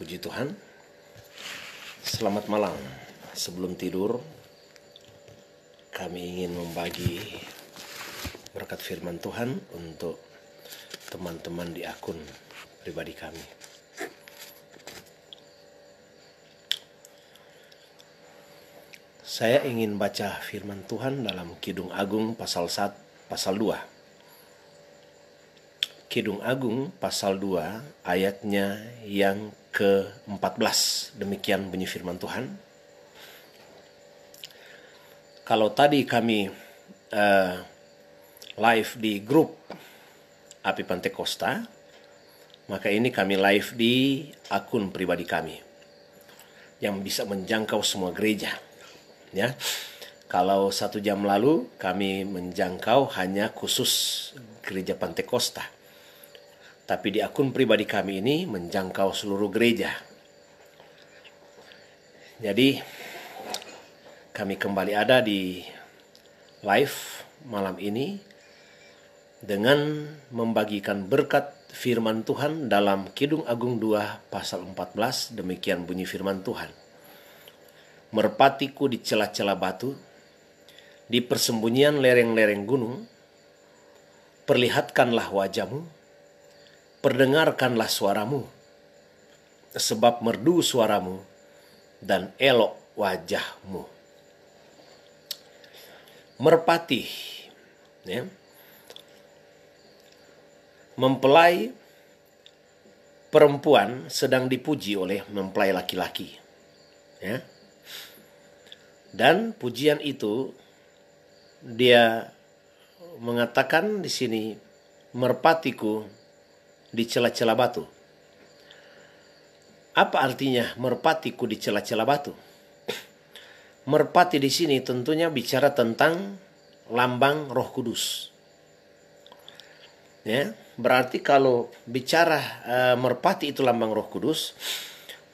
Puji Tuhan. Selamat malam. Sebelum tidur, kami ingin membagi berkat firman Tuhan untuk teman-teman di akun pribadi kami. Saya ingin baca firman Tuhan dalam Kidung Agung pasal 2. Kidung Agung pasal 2 ayatnya yang ke-14. Demikian bunyi firman Tuhan. Kalau tadi kami live di grup Api Pantekosta, maka ini kami live di akun pribadi kami yang bisa menjangkau semua gereja. Ya, kalau 1 jam lalu kami menjangkau hanya khusus gereja Pantekosta, tapi di akun pribadi kami ini menjangkau seluruh gereja. Jadi kami kembali ada di live malam ini dengan membagikan berkat firman Tuhan dalam Kidung Agung 2 pasal 14. Demikian bunyi firman Tuhan. Merpatiku di celah-celah batu, di persembunyian lereng-lereng gunung, perlihatkanlah wajahmu, perdengarkanlah suaramu, sebab merdu suaramu dan elok wajahmu. Merpati, ya, mempelai perempuan sedang dipuji oleh mempelai laki-laki, ya. Dan pujian itu dia mengatakan di sini, merpatiku di celah-celah batu. Apa artinya merpatiku di celah-celah batu? Merpati di sini tentunya bicara tentang lambang Roh Kudus. Ya, berarti kalau bicara merpati itu lambang Roh Kudus,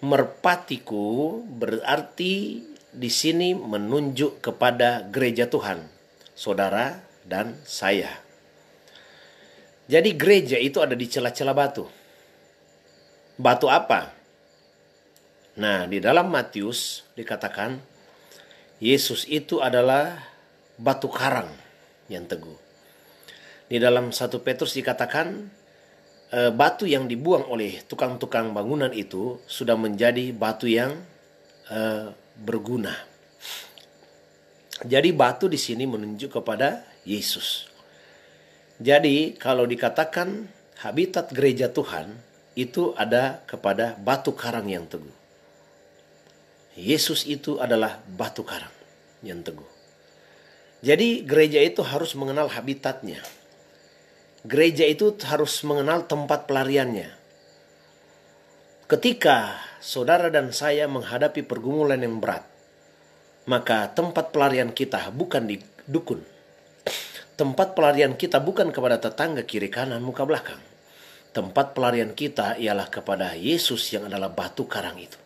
merpatiku berarti di sini menunjuk kepada gereja Tuhan, saudara dan saya. Jadi gereja itu ada di celah-celah batu. Batu apa? Nah, di dalam Matius dikatakan Yesus itu adalah batu karang yang teguh. Di dalam 1 Petrus dikatakan batu yang dibuang oleh tukang-tukang bangunan itu sudah menjadi batu yang berguna. Jadi batu di sini menunjuk kepada Yesus. Jadi kalau dikatakan habitat gereja Tuhan itu ada kepada batu karang yang teguh. Yesus itu adalah batu karang yang teguh. Jadi gereja itu harus mengenal habitatnya. Gereja itu harus mengenal tempat pelariannya. Ketika saudara dan saya menghadapi pergumulan yang berat, maka tempat pelarian kita bukan di dukun. Tempat pelarian kita bukan kepada tetangga kiri kanan muka belakang. Tempat pelarian kita ialah kepada Yesus yang adalah batu karang itu.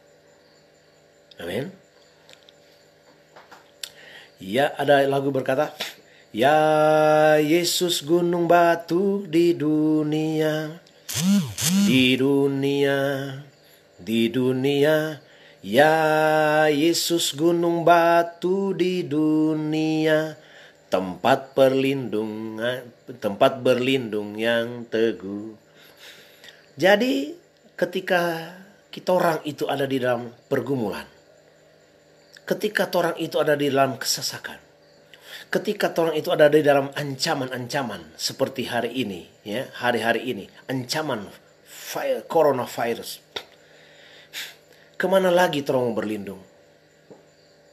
Amin. Ya, ada lagu berkata, ya Yesus gunung batu di dunia, di dunia, di dunia. Ya Yesus gunung batu di dunia, tempat berlindung yang teguh. Jadi ketika kita orang itu ada di dalam pergumulan, ketika orang itu ada di dalam kesesakan, ketika orang itu ada di dalam ancaman-ancaman seperti hari ini, ya, hari-hari ini, ancaman coronavirus, kemana lagi orang berlindung?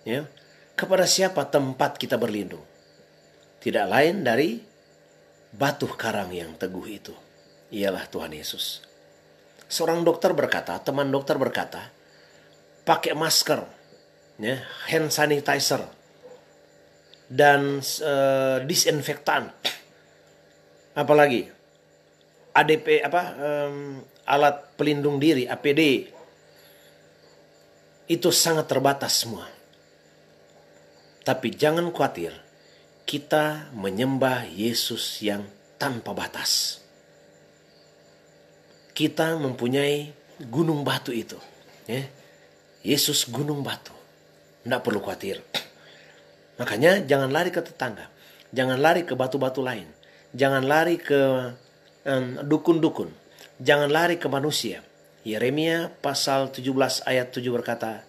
Ya, kepada siapa tempat kita berlindung? Tidak lain dari batu karang yang teguh itu. Ialah Tuhan Yesus. Seorang dokter berkata, teman dokter berkata, pakai masker, ya, hand sanitizer, dan disinfektan. Apalagi ADP alat pelindung diri, APD. Itu sangat terbatas semua. Tapi jangan khawatir. Kita menyembah Yesus yang tanpa batas. Kita mempunyai gunung batu itu. Ya. Yesus gunung batu. Tidak perlu khawatir. Makanya jangan lari ke tetangga. Jangan lari ke batu-batu lain. Jangan lari ke dukun-dukun. Jangan lari ke manusia. Yeremia pasal 17 ayat 7 berkata,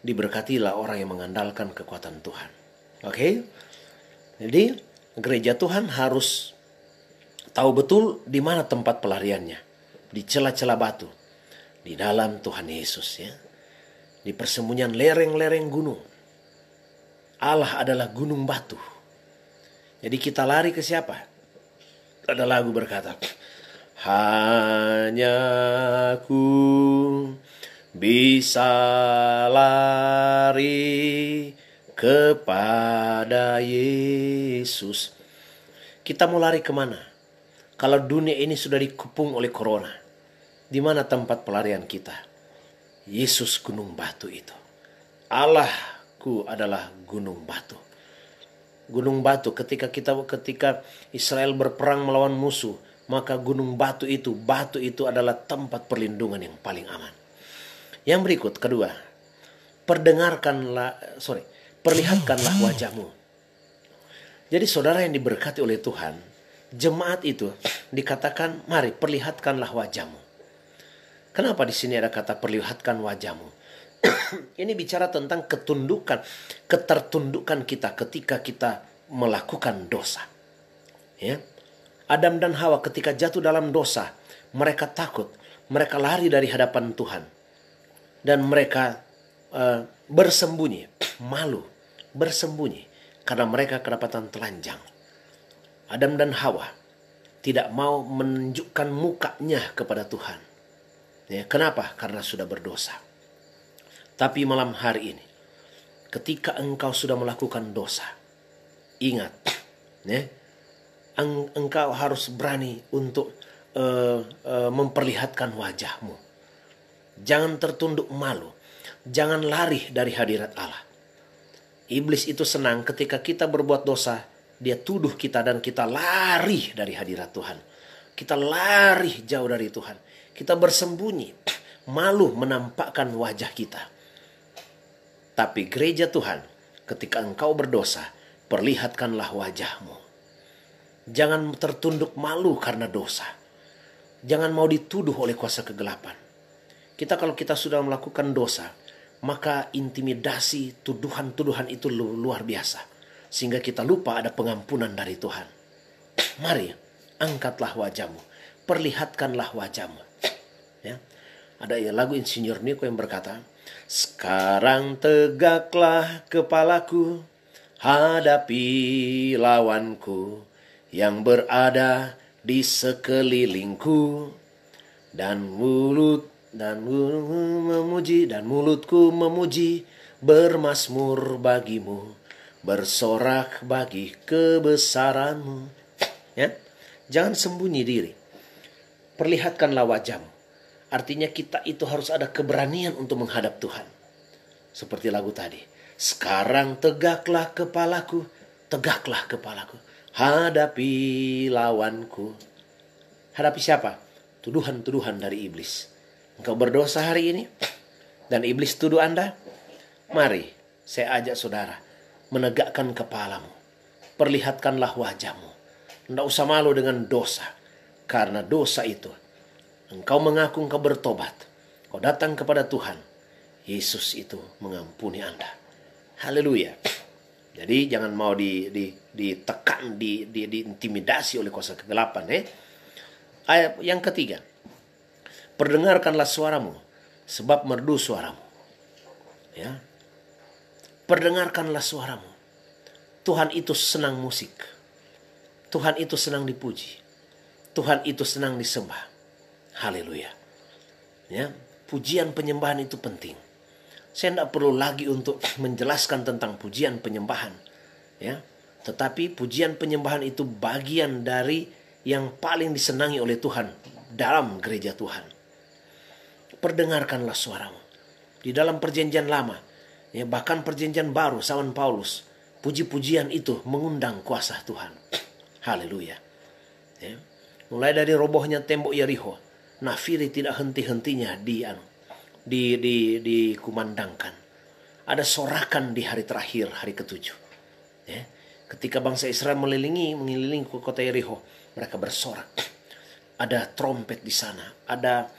diberkatilah orang yang mengandalkan kekuatan Tuhan. Oke? Jadi gereja Tuhan harus tahu betul di mana tempat pelariannya. Di celah-celah batu. Di dalam Tuhan Yesus, ya. Di persembunyian lereng-lereng gunung. Allah adalah gunung batu. Jadi kita lari ke siapa? Ada lagu berkata, hanya ku bisa lari kepada Yesus. Kita mau lari kemana? Kalau dunia ini sudah dikepung oleh corona, di mana tempat pelarian kita? Yesus gunung batu itu. Allahku adalah gunung batu. Gunung batu ketika Israel berperang melawan musuh, maka gunung batu itu adalah tempat perlindungan yang paling aman. Yang berikut, kedua, perlihatkanlah wajahmu. Jadi saudara yang diberkati oleh Tuhan, jemaat itu dikatakan, mari perlihatkanlah wajahmu. Kenapa di sini ada kata perlihatkan wajahmu? Ini bicara tentang ketertundukan kita ketika kita melakukan dosa. Ya. Adam dan Hawa ketika jatuh dalam dosa, mereka takut, mereka lari dari hadapan Tuhan. Dan mereka bersembunyi, malu, bersembunyi karena mereka kedapatan telanjang. Adam dan Hawa tidak mau menunjukkan mukanya kepada Tuhan. Ya, kenapa? Karena sudah berdosa. Tapi malam hari ini, ketika engkau sudah melakukan dosa, ingat, ya, engkau harus berani untuk memperlihatkan wajahmu. Jangan tertunduk malu. Jangan lari dari hadirat Allah. Iblis itu senang ketika kita berbuat dosa, dia tuduh kita dan kita lari dari hadirat Tuhan. Kita lari jauh dari Tuhan. Kita bersembunyi, malu menampakkan wajah kita. Tapi gereja Tuhan, ketika engkau berdosa, perlihatkanlah wajahmu. Jangan tertunduk malu karena dosa. Jangan mau dituduh oleh kuasa kegelapan. Kalau kita sudah melakukan dosa, maka intimidasi, tuduhan-tuduhan itu luar biasa. Sehingga kita lupa ada pengampunan dari Tuhan. Mari, angkatlah wajahmu. Perlihatkanlah wajahmu. Ya. Ada lagu Insinyur Niko yang berkata, sekarang tegaklah kepalaku, hadapi lawanku yang berada di sekelilingku, dan mulutku memuji, bermazmur bagimu, bersorak bagi kebesaranmu. Ya, jangan sembunyi diri, perlihatkanlah wajahmu. Artinya kita itu harus ada keberanian untuk menghadap Tuhan. Seperti lagu tadi. Sekarang tegaklah kepalaku, hadapi lawanku. Hadapi siapa? Tuduhan-tuduhan dari iblis. Engkau berdosa hari ini dan iblis tuduh Anda. Mari saya ajak saudara menegakkan kepalamu. Perlihatkanlah wajahmu. Tidak usah malu dengan dosa. Karena dosa itu, engkau mengaku engkau bertobat, kau datang kepada Tuhan, Yesus itu mengampuni Anda. Haleluya. Jadi jangan mau ditekan, diintimidasi oleh kuasa kegelapan. Ayat yang ketiga, perdengarkanlah suaramu, sebab merdu suaramu. Ya, perdengarkanlah suaramu. Tuhan itu senang musik. Tuhan itu senang dipuji. Tuhan itu senang disembah. Haleluya. Ya, pujian penyembahan itu penting. Saya tidak perlu lagi untuk menjelaskan tentang pujian penyembahan. Ya, tetapi pujian penyembahan itu bagian dari yang paling disenangi oleh Tuhan dalam gereja Tuhan. Perdengarkanlah suaramu. Di dalam perjanjian lama, ya, bahkan perjanjian baru zaman Paulus, puji-pujian itu mengundang kuasa Tuhan. Haleluya. Ya. Mulai dari robohnya tembok Yerikho, nafiri tidak henti-hentinya dikumandangkan. Ada sorakan di hari terakhir, hari ketujuh. Ya. Ketika bangsa Israel mengelilingi kota Yeriko, mereka bersorak. Ada trompet di sana, ada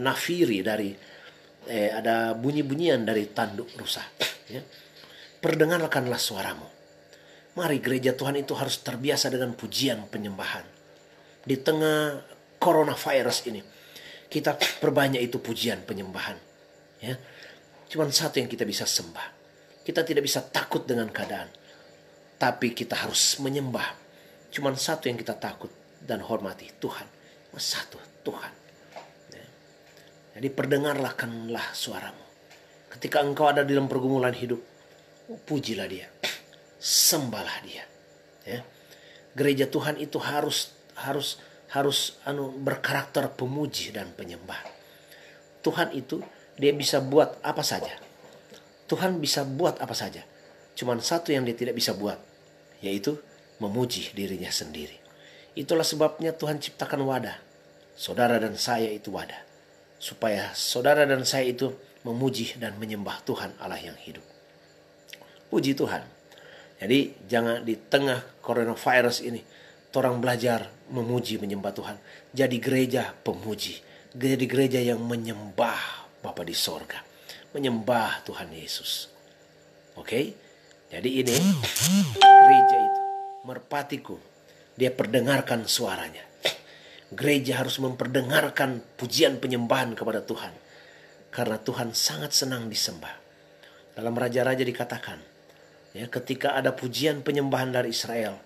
nafiri ada bunyi-bunyian dari tanduk rusa. Ya. Perdengarkanlah suaramu. Mari gereja Tuhan itu harus terbiasa dengan pujian penyembahan. Di tengah coronavirus ini, kita perbanyak itu pujian penyembahan. Ya. Cuman satu yang kita bisa sembah. Kita tidak bisa takut dengan keadaan. Tapi kita harus menyembah. Cuman satu yang kita takut dan hormati, Tuhan. Satu, Tuhan. Ya. Jadi perdengarkanlah suaramu. Ketika engkau ada dalam pergumulan hidup, pujilah dia. Sembahlah dia. Ya. Gereja Tuhan itu harus berkarakter pemuji dan penyembah. Tuhan itu dia bisa buat apa saja. Tuhan bisa buat apa saja. Cuman satu yang dia tidak bisa buat, yaitu memuji dirinya sendiri. Itulah sebabnya Tuhan ciptakan wadah. Saudara dan saya itu wadah. Supaya saudara dan saya itu memuji dan menyembah Tuhan Allah yang hidup. Puji Tuhan. Jadi jangan di tengah coronavirus ini, orang belajar memuji menyembah Tuhan. Jadi gereja pemuji. Jadi gereja yang menyembah Bapa di sorga. Menyembah Tuhan Yesus. Oke? Jadi ini gereja itu, merpatiku, dia perdengarkan suaranya. Gereja harus memperdengarkan pujian penyembahan kepada Tuhan. Karena Tuhan sangat senang disembah. Dalam Raja-Raja dikatakan, ya, ketika ada pujian penyembahan dari Israel,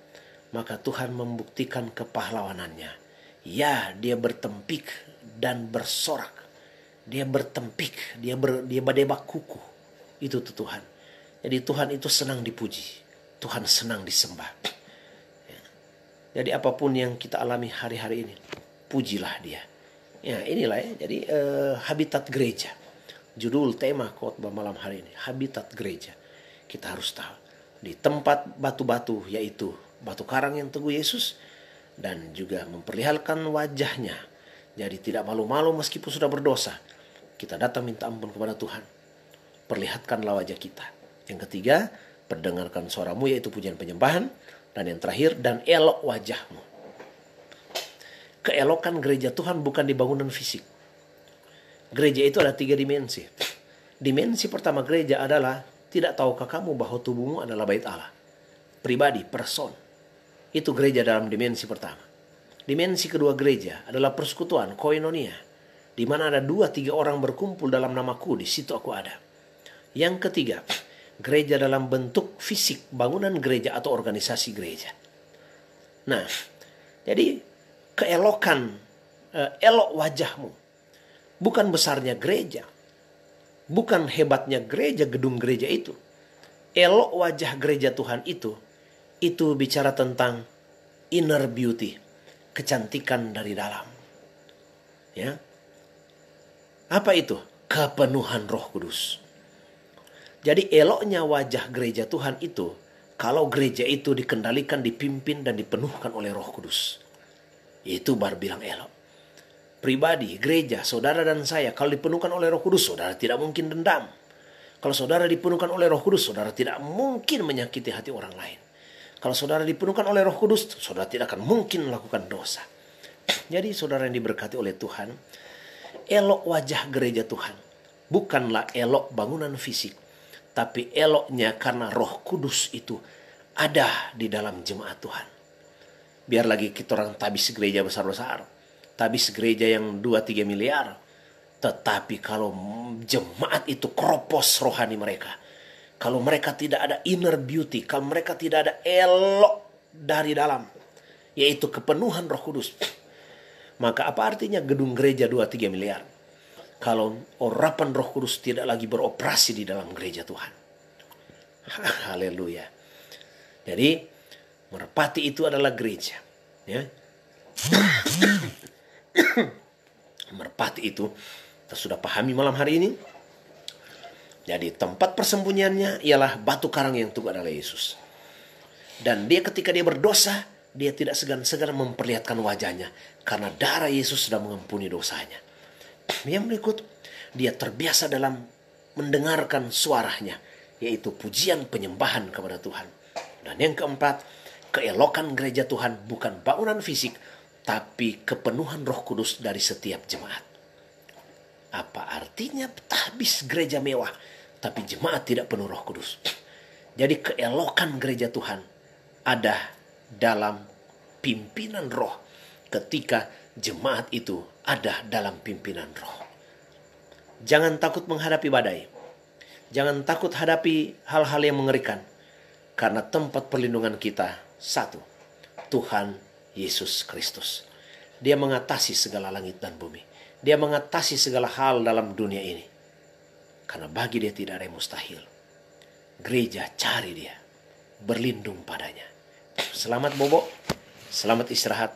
maka Tuhan membuktikan kepahlawanannya. Ya, dia bertempik dan bersorak. Dia bertempik, dia berdebak kuku. Itu tuh Tuhan. Jadi Tuhan itu senang dipuji. Tuhan senang disembah. Ya. Jadi apapun yang kita alami hari-hari ini, pujilah dia. Ya, inilah ya. Jadi habitat gereja. Judul tema khotbah malam hari ini, habitat gereja. Kita harus tahu. Di tempat batu-batu, yaitu batu karang yang teguh Yesus, dan juga memperlihatkan wajahnya. Jadi tidak malu-malu meskipun sudah berdosa. Kita datang minta ampun kepada Tuhan. Perlihatkanlah wajah kita. Yang ketiga, perdengarkan suaramu, yaitu pujian penyembahan. Dan yang terakhir, dan elok wajahmu. Keelokan gereja Tuhan bukan di bangunan fisik. Gereja itu ada 3 dimensi. Dimensi pertama gereja adalah, tidak tahukah kamu bahwa tubuhmu adalah bait Allah? Pribadi, person. Itu gereja dalam dimensi pertama. Dimensi kedua gereja adalah persekutuan, koinonia. Di mana ada 2-3 orang berkumpul dalam namaku, di situ aku ada. Yang ketiga, gereja dalam bentuk fisik, bangunan gereja atau organisasi gereja. Nah, jadi keelokan, elok wajahmu. Bukan besarnya gereja. Bukan hebatnya gereja, gedung gereja itu. Elok wajah gereja Tuhan itu bicara tentang inner beauty, kecantikan dari dalam. Ya. Apa itu? Kepenuhan Roh Kudus. Jadi eloknya wajah gereja Tuhan itu, kalau gereja itu dikendalikan, dipimpin, dan dipenuhkan oleh Roh Kudus. Itu baru bilang elok. Pribadi, gereja, saudara dan saya, kalau dipenuhkan oleh Roh Kudus, saudara tidak mungkin dendam. Kalau saudara dipenuhkan oleh Roh Kudus, saudara tidak mungkin menyakiti hati orang lain. Kalau saudara dipenuhkan oleh Roh Kudus, saudara tidak akan mungkin melakukan dosa. Jadi saudara yang diberkati oleh Tuhan, elok wajah gereja Tuhan bukanlah elok bangunan fisik, tapi eloknya karena Roh Kudus itu ada di dalam jemaat Tuhan. Biar lagi kita orang tabis gereja besar-besar, tabis gereja yang 2-3 miliar, tetapi kalau jemaat itu keropos rohani mereka, kalau mereka tidak ada inner beauty, kalau mereka tidak ada elok dari dalam, yaitu kepenuhan Roh Kudus, maka apa artinya gedung gereja 2-3 miliar? Kalau urapan Roh Kudus tidak lagi beroperasi di dalam gereja Tuhan. Haleluya. Jadi merpati itu adalah gereja. Ya. Merpati itu kita sudah pahami malam hari ini. Jadi tempat persembunyiannya ialah batu karang yang teguh adalah Yesus. Dan dia ketika dia berdosa, dia tidak segan-segan memperlihatkan wajahnya. Karena darah Yesus sudah mengampuni dosanya. Yang berikut, dia terbiasa dalam mendengarkan suaranya, yaitu pujian penyembahan kepada Tuhan. Dan yang keempat, keelokan gereja Tuhan bukan bangunan fisik, tapi kepenuhan Roh Kudus dari setiap jemaat. Apa artinya habis gereja mewah, tapi jemaat tidak penuh Roh Kudus? Jadi keelokan gereja Tuhan ada dalam pimpinan Roh, ketika jemaat itu ada dalam pimpinan Roh. Jangan takut menghadapi badai. Jangan takut hadapi hal-hal yang mengerikan. Karena tempat perlindungan kita satu, Tuhan Yesus Kristus. Dia mengatasi segala langit dan bumi. Dia mengatasi segala hal dalam dunia ini. Karena bagi dia tidak ada yang mustahil. Gereja cari dia, berlindung padanya. Selamat bobo, selamat istirahat.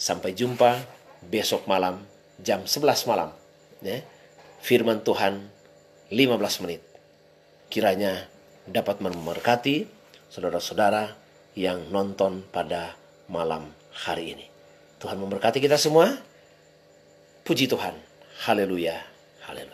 Sampai jumpa besok malam jam 11 malam. Ya. Firman Tuhan 15 menit. Kiranya dapat memberkati saudara-saudara yang nonton pada malam hari ini. Tuhan memberkati kita semua. Puji Tuhan. Haleluya. Haleluya.